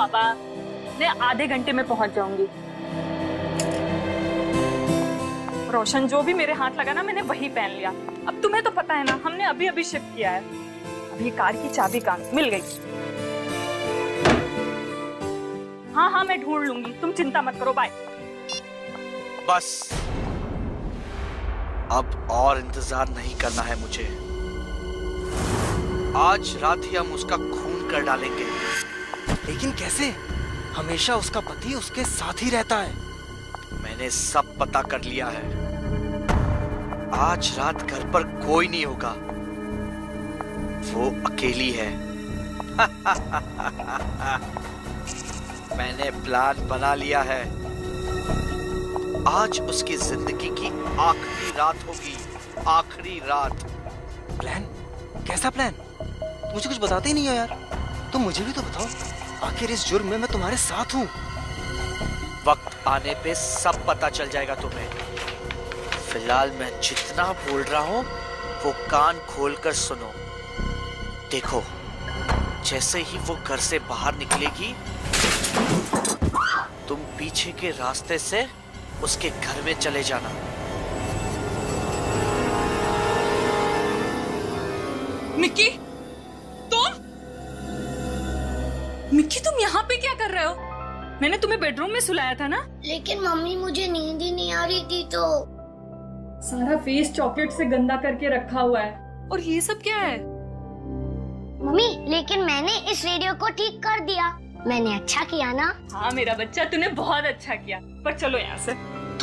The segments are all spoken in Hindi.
पापा, मैं आधे घंटे में पहुंच जाऊंगी। रोशन, जो भी मेरे हाथ लगा ना मैंने वही पहन लिया। अब तुम्हें तो पता है ना, हमने अभी अभी शिफ्ट किया है। अभी कार की चाबी कहाँ मिल गई? हाँ हाँ मैं ढूंढ लूंगी, तुम चिंता मत करो, बाय। बस अब और इंतजार नहीं करना है मुझे। आज रात ही हम उसका खून कर डालेंगे। लेकिन कैसे? हमेशा उसका पति उसके साथ ही रहता है। मैंने सब पता कर लिया है। आज रात घर पर कोई नहीं होगा, वो अकेली है। मैंने प्लान बना लिया है। आज उसकी जिंदगी की आखिरी रात होगी, आखिरी रात। प्लान? कैसा प्लान? मुझे कुछ बताते ही नहीं हो यार। तुम मुझे भी तो बताओ, आखिर इस जुर्म में मैं तुम्हारे साथ हूँ। वक्त आने पे सब पता चल जाएगा तुम्हें। फिलहाल मैं जितना बोल रहा हूँ वो कान खोलकर सुनो। देखो, जैसे ही वो घर से बाहर निकलेगी, तुम पीछे के रास्ते से उसके घर में चले जाना। मिक्की, मिक्की तुम यहाँ पे क्या कर रहे हो? मैंने तुम्हें बेडरूम में सुलाया था ना। लेकिन मम्मी मुझे नींद ही नहीं आ रही थी तो। सारा फेस चॉकलेट से गंदा करके रखा हुआ है, और ये सब क्या है? मम्मी, लेकिन मैंने इस रेडियो को ठीक कर दिया। मैंने अच्छा किया ना? हाँ मेरा बच्चा, तूने बहुत अच्छा किया। पर चलो यहाँ से।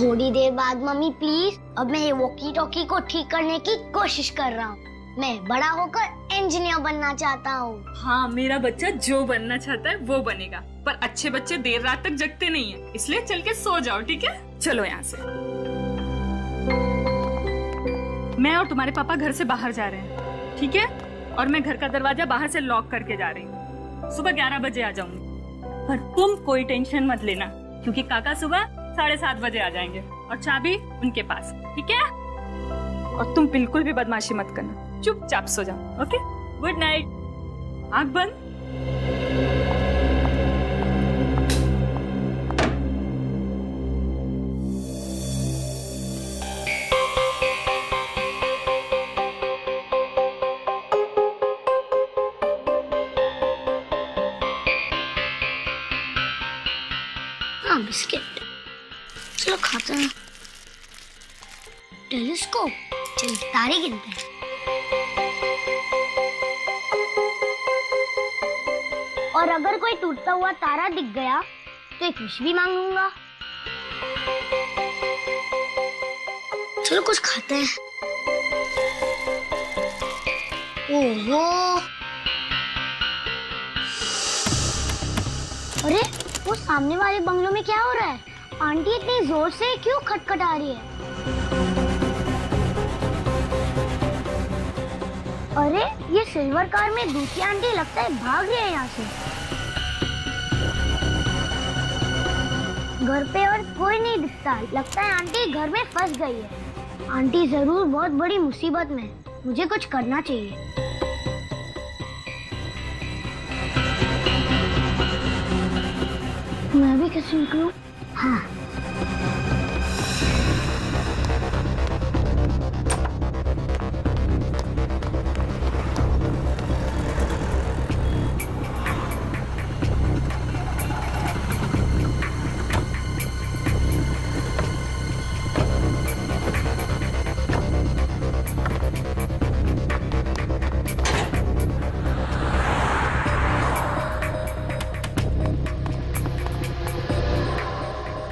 थोड़ी देर बाद मम्मी प्लीज। अब मैं ये वॉकी टॉकी को ठीक करने की कोशिश कर रहा हूँ। मैं बड़ा होकर इंजीनियर बनना चाहता हूँ। हाँ मेरा बच्चा जो बनना चाहता है वो बनेगा। पर अच्छे बच्चे देर रात तक जगते नहीं है, इसलिए चल के सो जाओ, ठीक है? चलो यहाँ से। मैं और तुम्हारे पापा घर से बाहर जा रहे हैं, ठीक है? और मैं घर का दरवाजा बाहर से लॉक करके जा रही हूँ। सुबह 11 बजे आ जाऊंगी। पर तुम कोई टेंशन मत लेना, क्योंकि काका सुबह 7:30 बजे आ जाएंगे और चाबी उनके पास, ठीक है? और तुम बिल्कुल भी बदमाशी मत करना, चुपचाप सो जाओ, ओके? Good night. आँख बंद। हाँ बिस्किट, चलो खाते हैं। टेलीस्कोप, चल तारे गिनते हैं। और अगर कोई टूटता हुआ तारा दिख गया तो एक विश भी मांगूंगा। चलो कुछ खाते हैं। ओहो, अरे वो सामने वाले बंगलों में क्या हो रहा है? आंटी इतनी जोर से क्यों खटखटा रही है? अरे ये सिल्वर कार में दूसरी आंटी लगता है भाग रही है यहाँ से। घर पे और कोई नहीं दिखता, लगता है आंटी घर में फंस गई है। आंटी जरूर बहुत बड़ी मुसीबत में। मुझे कुछ करना चाहिए। मैं भी कैसे निकलूं? हाँ।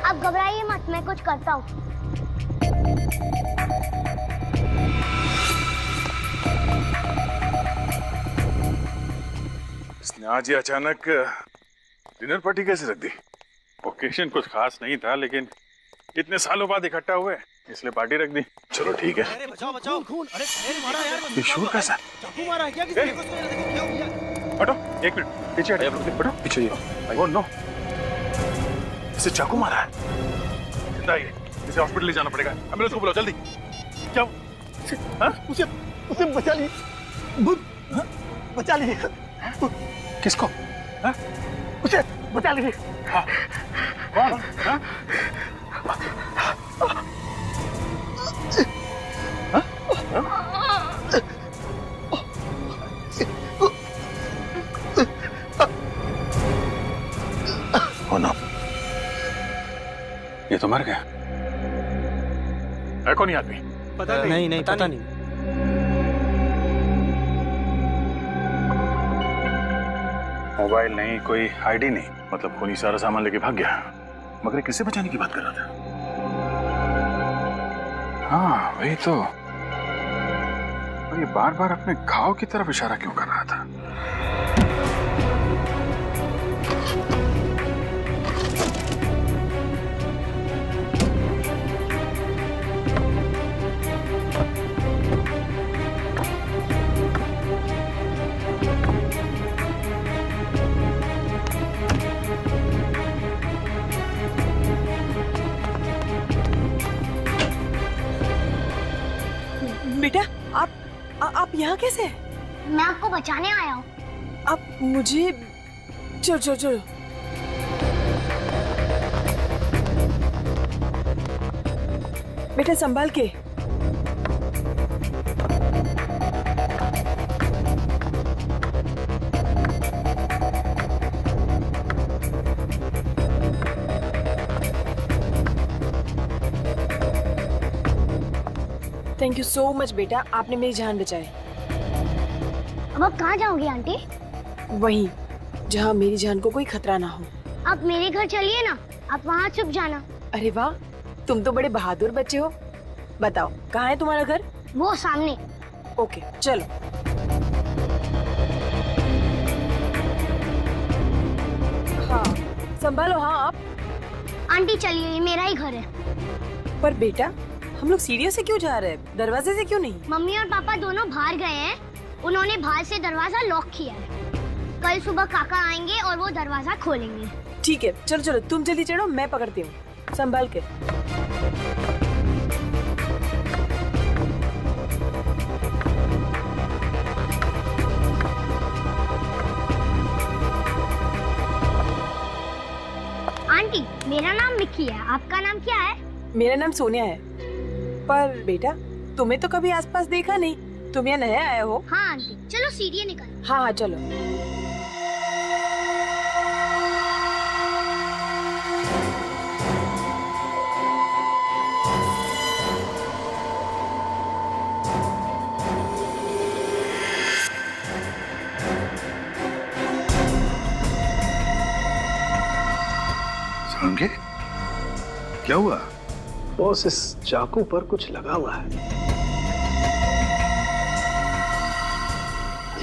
अब घबराइए मत, मैं कुछ करता हूँ। इसने आज ही अचानक डिनर पार्टी कैसे रख दी? ओकेशन कुछ खास नहीं था, लेकिन इतने सालों बाद इकट्ठा हुए इसलिए पार्टी रख दी। चलो ठीक है। अरे बचाओ बचाओ, खून! अरे मारा यार। ये शोर कैसा? चाकू मारा है क्या किसी ने? क्या हो गया? हटो, एक मिनट पीछे हटो, पीछे। ओह नो, इसे चाकू मारा है। जिंदा है, इसे हॉस्पिटल ले जाना पड़ेगा। एम्बुलेंस को बुलाओ जल्दी। क्या? हाँ? उसे बचा ली, बचा ली। किसको? हाँ? उसे बचा लीजिए। हाँ। कौन? हाँ? Oh no. ये तो मर गया। है कौन ये आदमी? पता नहीं, पता नहीं। मोबाइल नहीं, कोई आईडी नहीं, मतलब खूनी सारा सामान लेके भाग गया। मगर ये किसे बचाने की बात कर रहा था? हाँ वही तो। और ये बार बार अपने घाव की तरफ इशारा क्यों कर रहा था? बेटा आप यहाँ कैसे? मैं आपको बचाने आया हूँ। आप मुझे चलो बेटा संभाल के। थैंक यू सो मच बेटा, आपने मेरी जान बचाई। अब आप कहाँ जाओगे आंटी? वहीं जहाँ मेरी जान को कोई खतरा ना हो। आप मेरे घर चलिए ना, आप वहाँ छुप जाना। अरे वाह, तुम तो बड़े बहादुर बच्चे हो। बताओ कहाँ है तुम्हारा घर? वो सामने। ओके चलो। हाँ संभालो। हाँ आप। आंटी चलिए, ये मेरा ही घर है। पर बेटा हम लोग सीढ़ियों से क्यों जा रहे हैं, दरवाजे से क्यों नहीं? मम्मी और पापा दोनों बाहर गए हैं, उन्होंने बाहर से दरवाजा लॉक किया है। कल सुबह काका आएंगे और वो दरवाजा खोलेंगे। ठीक है चलो चलो, तुम जल्दी चढ़ो, मैं पकड़ती हूँ, संभाल के। आंटी मेरा नाम मिक्की है, आपका नाम क्या है? मेरा नाम सोनिया है। पर बेटा तुम्हें तो कभी आसपास देखा नहीं, तुम यहाँ नया आए हो? हाँ आंटी, चलो सीढ़ियाँ निकल। हाँ चलो। समझे? क्या हुआ? बॉस इस चाकू पर कुछ लगा हुआ है।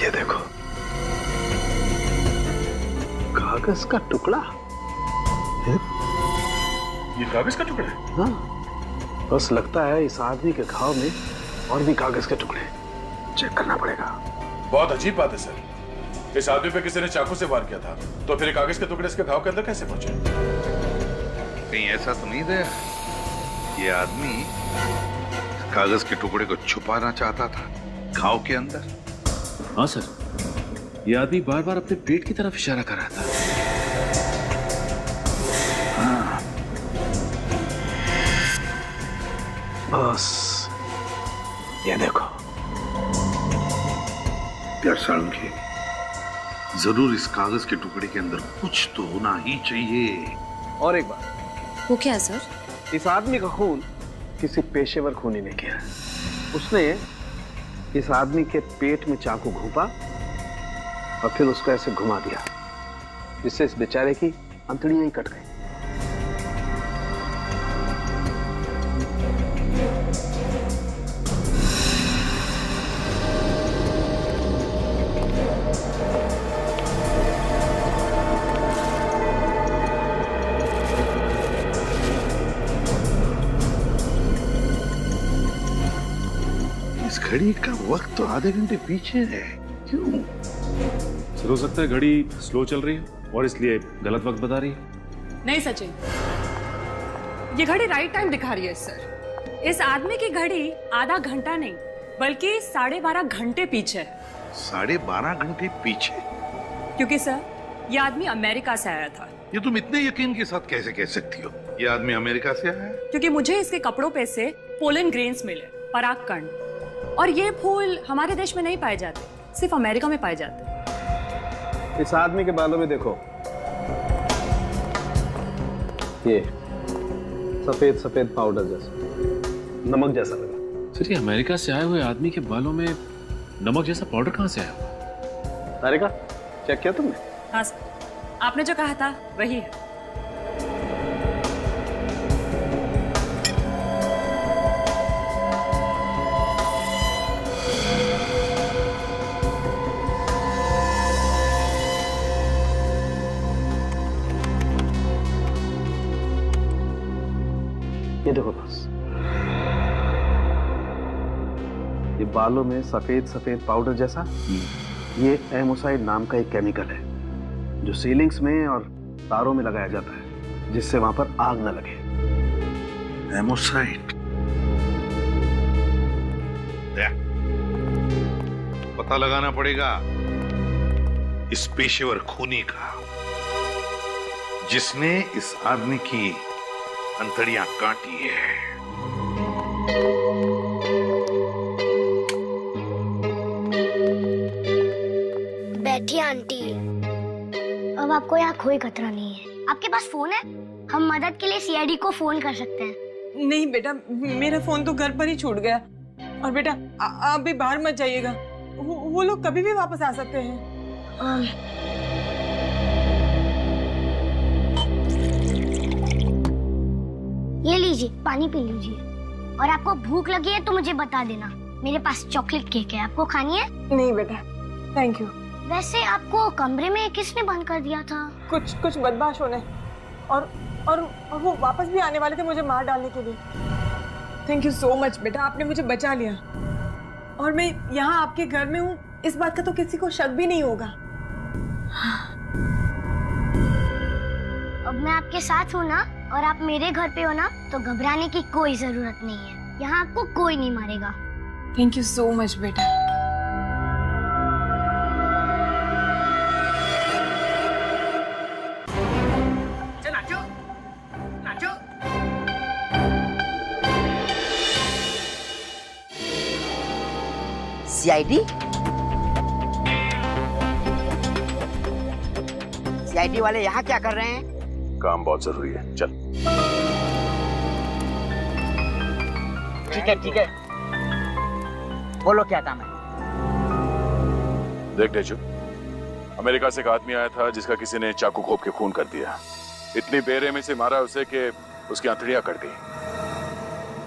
ये देखो, कागज का टुकड़ा है। ये कागज का टुकड़ा है? हाँ, बस लगता है इस आदमी के घाव में और भी कागज के टुकड़े। चेक करना पड़ेगा। बहुत अजीब बात है सर, इस आदमी पे किसी ने चाकू से वार किया था, तो फिर कागज के टुकड़े इसके घाव के अंदर कैसे पहुंचे? कहीं ऐसा तो नहीं है ये आदमी कागज के टुकड़े को छुपाना चाहता था घाव के अंदर? हाँ सर, ये आदमी बार बार अपने पेट की तरफ इशारा कर रहा था। हाँ। बस ये देखो। यार साळुंखे, जरूर इस कागज के टुकड़े के अंदर कुछ तो होना ही चाहिए। और एक बात। वो क्या है सर? इस आदमी का खून किसी पेशेवर खूनी ने किया है। उसने इस आदमी के पेट में चाकू घोंपा और फिर उसको ऐसे घुमा दिया जिससे इस बेचारे की अंतड़ियां ही कट गई। घड़ी का वक्त तो आधे घंटे पीछे है, क्यों? सर हो सकता है घड़ी स्लो चल रही है और इसलिए गलत वक्त बता रही है। नहीं सचिन, ये घड़ी राइट टाइम दिखा रही है सर। इस आदमी की घड़ी आधा घंटा नहीं बल्कि 12.5 घंटे पीछे है। 12.5 घंटे पीछे? क्योंकि सर ये आदमी अमेरिका से आया था ये तुम इतने यकीन के साथ कैसे कह सकती हो? ये आदमी अमेरिका से आया है? क्योंकि मुझे इसके कपड़ों पे से पोलन ग्रेन्स मिले, पराग कण, और ये फूल हमारे देश में नहीं पाए जाते, सिर्फ अमेरिका में पाए जाते। इस आदमी के बालों में देखो, ये सफेद सफेद पाउडर जैसा, नमक जैसा लगा। सर, ये अमेरिका से आए हुए आदमी के बालों में नमक जैसा पाउडर कहाँ से आया? अमेरिका चेक किया तुमने? हाँ सर, आपने जो कहा था वही है। ये देखो बस, ये बालों में सफेद सफेद पाउडर जैसा, ये एमोसाइड नाम का एक केमिकल है जो सीलिंग्स में और तारों में लगाया जाता है जिससे वहां पर आग न लगे। एमोसाइड? पता लगाना पड़ेगा इस पेशेवर खूनी का जिसने इस आदमी की अंतड़ियां काटी है। बैठिए आंटी, अब आपको यहाँ कोई खतरा नहीं है। आपके पास फोन है, हम मदद के लिए सीआईडी को फोन कर सकते हैं। नहीं बेटा, मेरा फोन तो घर पर ही छूट गया। और बेटा आप भी बाहर मत जाइएगा, वो लोग कभी भी वापस आ सकते हैं। ये लीजिए, पानी पी लीजिए। और आपको भूख लगी है तो मुझे बता देना, मेरे पास चॉकलेट केक है, आपको खानी है? नहीं बेटा, थैंक यू। वैसे आपको कमरे में किसने बंद कर दिया था? कुछ बदमाशों ने, और वो वापस भी आने वाले थे मुझे मार डालने के लिए। थैंक यू सो मच बेटा, आपने मुझे बचा लिया। और मैं यहाँ आपके घर में हूँ, इस बात का तो किसी को शक भी नहीं होगा। अब मैं आपके साथ हूँ ना, और आप मेरे घर पे हो ना, तो घबराने की कोई जरूरत नहीं है। यहाँ आपको कोई नहीं मारेगा। थैंक यू सो मच बेटा। सीआईडी वाले यहाँ क्या कर रहे हैं? काम बहुत जरूरी है, चल। ठीक है, बोलो क्या काम है? देख डेजू, अमेरिका से एक आदमी आया था जिसका किसी ने चाकू घोंप के खून कर दिया। इतनी बेरहमी से मारा उसे कि उसकी आंतड़ियां कट गई।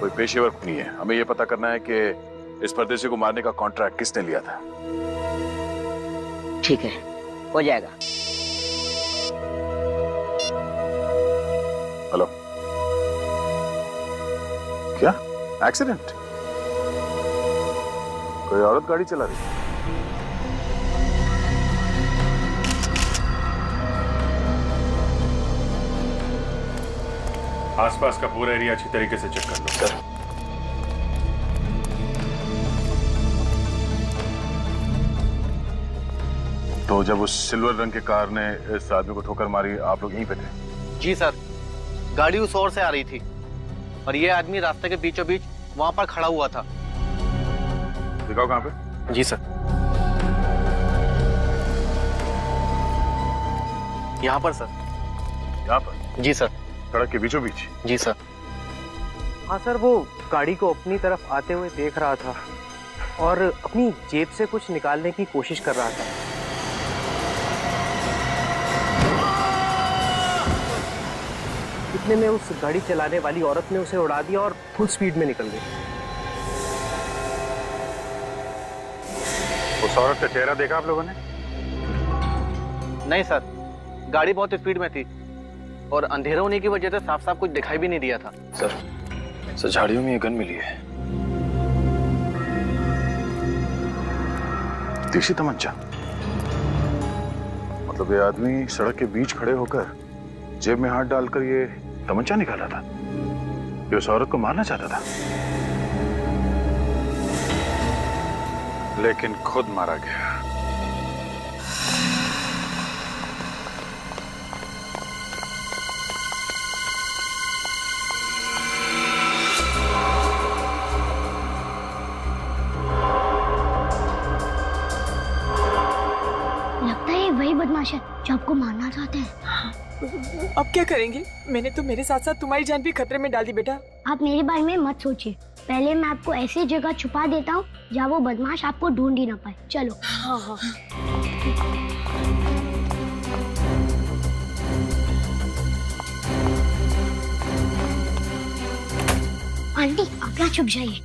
कोई पेशेवर खूनी है, हमें यह पता करना है कि इस परदेशी को मारने का कॉन्ट्रैक्ट किसने लिया था। ठीक है, हो जाएगा। हेलो, क्या एक्सीडेंट? कोई औरत गाड़ी चला रही? आसपास का पूरा एरिया अच्छी तरीके से चेक कर लो। सर, तो जब उस सिल्वर रंग की कार ने इस आदमी को ठोकर मारी, आप लोग यहीं पे थे? जी सर, गाड़ी उस ओर से आ रही थी और ये आदमी रास्ते के बीचों बीच वहां पर खड़ा हुआ था। दिखाओ कहां पे। जी सर, यहाँ पर सर। यहाँ पर? जी सर। सड़क के बीचों बीच? जी सर। हाँ सर, वो गाड़ी को अपनी तरफ आते हुए देख रहा था और अपनी जेब से कुछ निकालने की कोशिश कर रहा था। इतने में उस गाड़ी चलाने वाली औरत ने उसे उड़ा दिया और फुल स्पीड में निकल गई। उस औरत का चेहरा देखा आप लोगों ने? नहीं सर, गाड़ी बहुत स्पीड में थी और अंधेरा होने की वजह से साफ साफ कुछ दिखाई भी नहीं दिया था। सर झाड़ियों में ये गन मिली है, देशी तमंचा। मतलब ये आदमी सड़क के बीच खड़े होकर जेब में हाथ डालकर ये तमंचा निकाला था। ये उस औरत को मारना चाहता था, लेकिन खुद मारा गया। बदमाश है जो आपको मारना चाहते हैं। अब क्या करेंगे? मैंने तो मेरे साथ साथ तुम्हारी जान भी खतरे में डाल दी बेटा। आप मेरे बारे में मत सोचिए, पहले मैं आपको ऐसी जगह छुपा देता हूँ जहाँ वो बदमाश आपको ढूंढ ही ना पाए। चलो। हाँ हाँ। आंटी आप यहाँ छुप जाइए।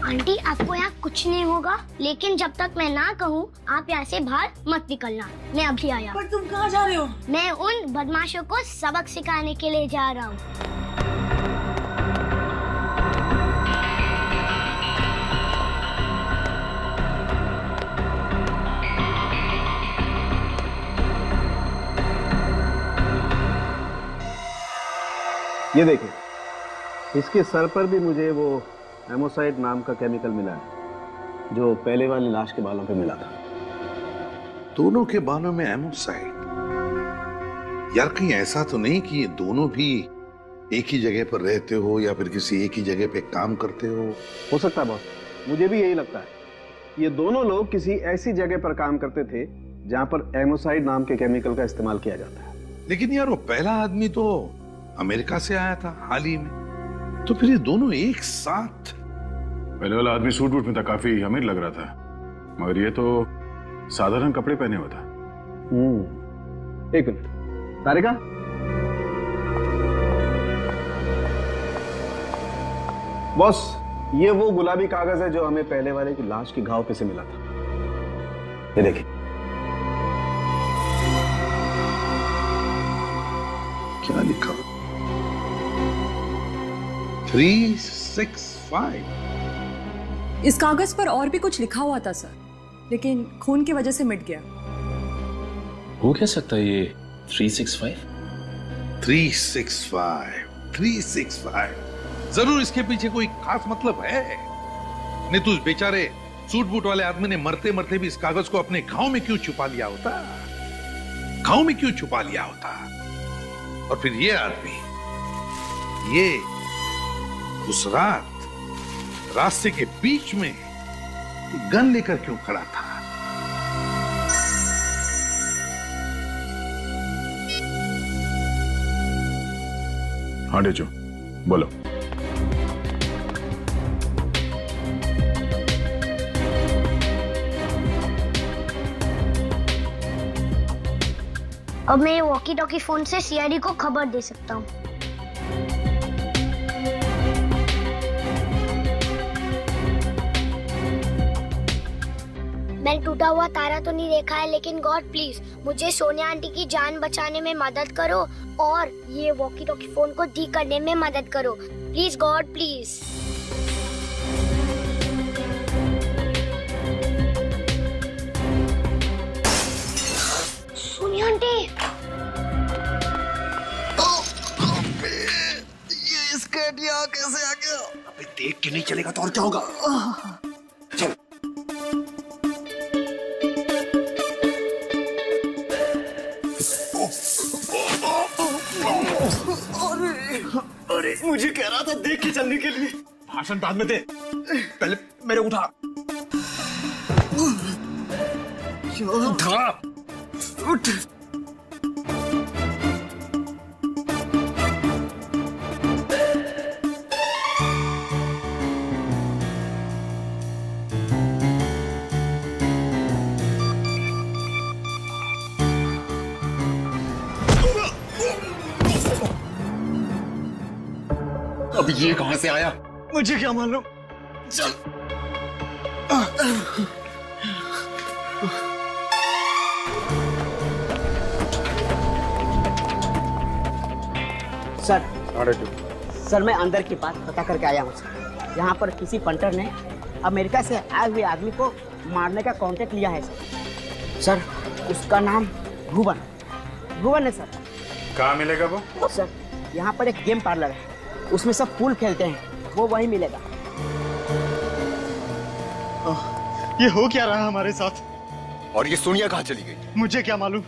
आंटी आपको यहाँ कुछ नहीं होगा, लेकिन जब तक मैं ना कहूँ आप यहाँ से बाहर मत निकलना। मैं अभी आया। पर तुम कहाँ जा रहे हो? मैं उन बदमाशों को सबक सिखाने के लिए जा रहा हूँ। ये देखिए, इसके सर पर भी मुझे वो एमोसाइड नाम का केमिकल मिला है जो पहले वाली लाश के बालों पे मिला था। दोनों के बालों में एमोसाइड? यार कहीं ऐसा तो नहीं कि ये दोनों भी एक ही जगह पर रहते हो या फिर किसी एक ही जगह पे काम करते हो सकता है बॉस, मुझे भी यही लगता है। ये दोनों लोग किसी ऐसी जगह पर काम करते थे जहां पर एमोसाइड नाम के केमिकल का इस्तेमाल किया जाता है। लेकिन यार वो पहला आदमी तो अमेरिका से आया था हाल ही में, तो फिर ये दोनों एक साथ? पहले वाला आदमी सूट बूट में था, काफी अमीर लग रहा था, मगर ये तो साधारण कपड़े पहने हुआ था। एक मिनट, तारिका, बॉस ये वो गुलाबी कागज है जो हमें पहले वाले की लाश के घाव पे से मिला था। ये देखिए। क्या लिखा? 365। इस कागज पर और भी कुछ लिखा हुआ था सर, लेकिन खून की वजह से मिट गया। हो क्या सकता है ये 365? 365 जरूर इसके पीछे कोई खास मतलब है। नहीं तो उस बेचारे सूट बूट वाले आदमी ने मरते मरते भी इस कागज को अपने घाव में क्यों छुपा लिया होता? घाव में क्यों छुपा लिया होता? और फिर ये आदमी, ये उस रात रास्ते के बीच में गन लेकर क्यों खड़ा था? हाँ डेजो, बोलो। अब मैं वॉकी टॉकी फोन से सीआईडी को खबर दे सकता हूँ। मैंने टूटा हुआ तारा तो नहीं देखा है, लेकिन गॉड प्लीज मुझे सोनिया आंटी की जान बचाने में मदद करो और ये वॉकी टॉकी फोन को ठीक करने में मदद करो। Please God please. Sonia aunty, ये स्कर्ट यहाँ कैसे आ गया? अबे देख के नहीं चलेगा तो और क्या होगा? चल। अरे मुझे कह रहा था देख के चलने के लिए। भाषण बाद में दे, पहले मेरे उठा। उठा, उठ। अब ये कहां से आया? मुझे क्या मालूम। चल। सर मैं अंदर की बात पता करके आया हूँ सर। यहाँ पर किसी पंटर ने अमेरिका से आए हुए आदमी को मारने का कॉन्टेक्ट लिया है सर। उसका नाम भुवन है सर। कहाँ मिलेगा वो? सर यहाँ पर एक गेम पार्लर है, उसमें सब पूल खेलते हैं, वो वहीं मिलेगा। ये हो क्या रहा है हमारे साथ? और ये सोनिया कहाँ चली गई? मुझे क्या मालूम।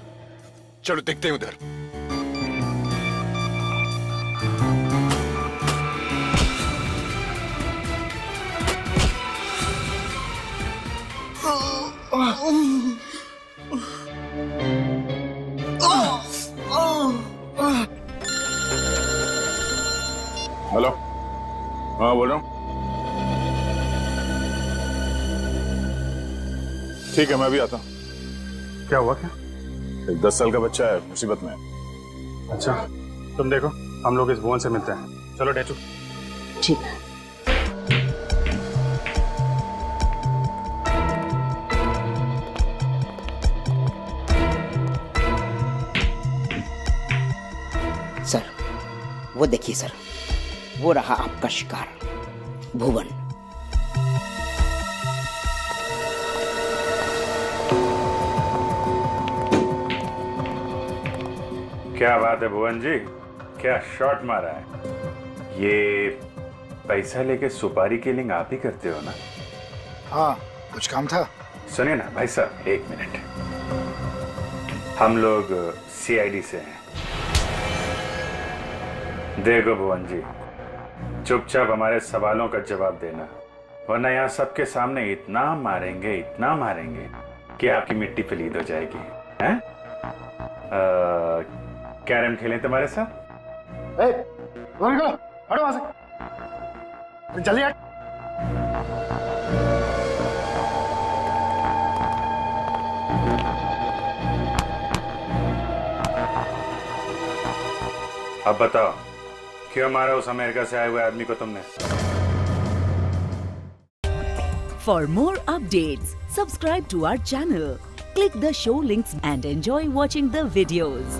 चलो देखते हैं उधर। ठीक है, मैं भी आता हूँ। क्या हुआ क्या? एक 10 साल का बच्चा है, मुसीबत में है। अच्छा, तुम देखो, हम लोग इस भुवन से मिलते हैं। चलो डेचू। ठीक है। सर, वो देखिए सर, वो रहा आपका शिकार, भुवन। क्या बात है भुवन जी, क्या शॉट मारा है। ये पैसा लेके सुपारी किलिंग आप ही करते हो ना? हाँ, कुछ काम था। सुनिए ना भाई साहब, एक मिनट। हम लोग सीआईडी से हैं। देखो भुवन जी, चुपचाप हमारे सवालों का जवाब देना, वरना यहाँ सबके सामने इतना मारेंगे कि आपकी मिट्टी पलीद हो जाएगी। हैं? कैरम खेलें तुम्हारे साथ? हटो वहां से, जल्दी हट। अब बताओ, क्यों मारा उस अमेरिका से आए हुए आदमी को तुमने? For more updates, subscribe to our channel, click the show links and enjoy watching the videos.